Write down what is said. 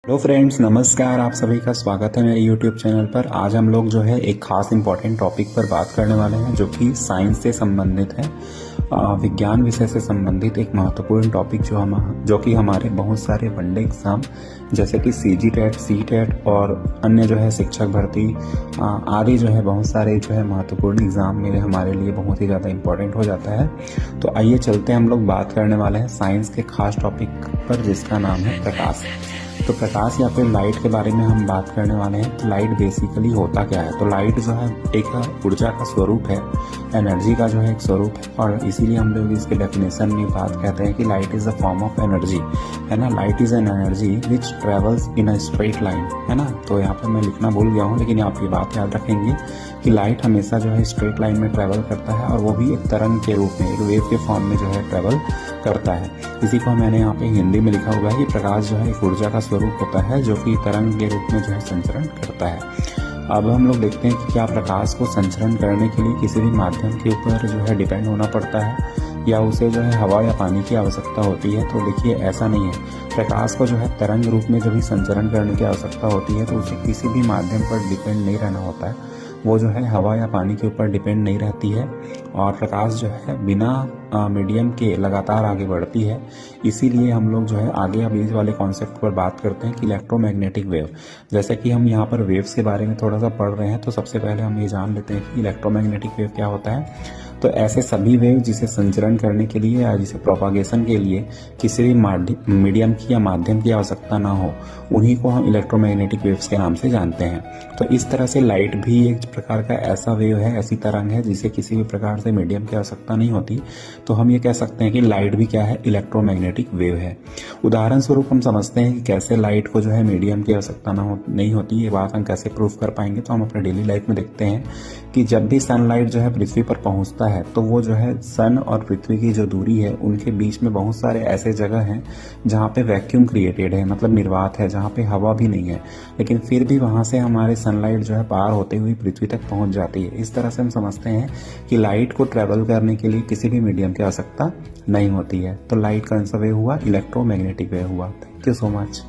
Hello friends, नमस्कार। आप सभी का स्वागत है मेरे यूट्यूब चैनल पर। आज हम लोग जो है एक खास इम्पॉर्टेंट टॉपिक पर बात करने वाले हैं जो कि साइंस से संबंधित है। विज्ञान विषय से संबंधित एक महत्वपूर्ण टॉपिक जो कि हमारे बहुत सारे वनडे एग्जाम जैसे कि सीजी टेट, सी टेट और अन्य जो है शिक्षक भर्ती आदि जो है बहुत सारे जो है महत्वपूर्ण एग्जाम मेरे हमारे लिए बहुत ही ज़्यादा इम्पोर्टेंट हो जाता है। तो आइए चलते हैं, हम लोग बात करने वाले हैं साइंस के खास टॉपिक पर जिसका नाम है प्रकाश। तो प्रकाश या फिर लाइट के बारे में हम बात करने वाले हैं कि लाइट बेसिकली होता क्या है। तो लाइट जो है एक ऊर्जा का स्वरूप है, एनर्जी का जो है एक स्वरूप है, और इसीलिए हम लोग इसके डेफिनेशन में बात कहते हैं कि light is a form of energy, है ना। Light is an energy which travels in a straight line, है ना। तो यहाँ पर मैं लिखना भूल गया हूँ, लेकिन आप ये बात याद रखेंगे कि लाइट हमेशा जो है स्ट्रेट लाइन में ट्रेवल करता है, और वो भी एक तरंग के रूप में, एक वेव के फॉर्म में जो है ट्रेवल करता है। इसी को मैंने यहाँ पे हिंदी में लिखा हुआ है कि प्रकाश जो है एक ऊर्जा का स्वरूप होता है जो कि तरंग के रूप में जो है संचरण करता है। अब हम लोग देखते हैं कि क्या प्रकाश को संचरण करने के लिए किसी भी माध्यम के ऊपर जो है डिपेंड होना पड़ता है या उसे जो है हवा या पानी की आवश्यकता होती है। तो देखिए, ऐसा नहीं है। प्रकाश को जो है तरंग रूप में जब भी संचरण करने की आवश्यकता होती है तो उसे किसी भी माध्यम पर डिपेंड नहीं रहना होता है। वो जो है हवा या पानी के ऊपर डिपेंड नहीं रहती है, और प्रकाश जो है बिना मीडियम के लगातार आगे बढ़ती है। इसीलिए हम लोग जो है आगे अब इस वाले कॉन्सेप्ट पर बात करते हैं कि इलेक्ट्रोमैग्नेटिक वेव। जैसे कि हम यहाँ पर वेव्स के बारे में थोड़ा सा पढ़ रहे हैं, तो सबसे पहले हम ये जान लेते हैं कि इलेक्ट्रोमैग्नेटिक वेव क्या होता है। तो ऐसे सभी वेव जिसे संचरण करने के लिए या जिसे प्रोपागेशन के लिए किसी भी मीडियम की या माध्यम की आवश्यकता ना हो, उन्हीं को हम इलेक्ट्रोमैग्नेटिक वेव्स के नाम से जानते हैं। तो इस तरह से लाइट भी एक प्रकार का ऐसा वेव है, ऐसी तरंग है जिसे किसी भी प्रकार से मीडियम की आवश्यकता नहीं होती। तो हम ये कह सकते हैं कि लाइट भी क्या है, इलेक्ट्रोमैग्नेटिक वेव है। उदाहरण स्वरूप हम समझते हैं कि कैसे लाइट को जो है मीडियम की आवश्यकता नहीं होती। ये बात हम कैसे प्रूव कर पाएंगे, तो हम अपने डेली लाइफ में देखते हैं कि जब भी सनलाइट जो है पृथ्वी पर पहुंचता है तो वो जो है सन और पृथ्वी की जो दूरी है उनके बीच में बहुत सारे ऐसे जगह हैं जहाँ पे वैक्यूम क्रिएटेड है, मतलब निर्वात है, जहाँ पे हवा भी नहीं है, लेकिन फिर भी वहाँ से हमारे सनलाइट जो है पार होते हुए पृथ्वी तक पहुँच जाती है। इस तरह से हम समझते हैं कि लाइट को ट्रेवल करने के लिए किसी भी मीडियम की आवश्यकता नहीं होती है। तो लाइट कौन सा वेव हुआ, इलेक्ट्रोमैग्नेटिक वेव हुआ। Thank you so much.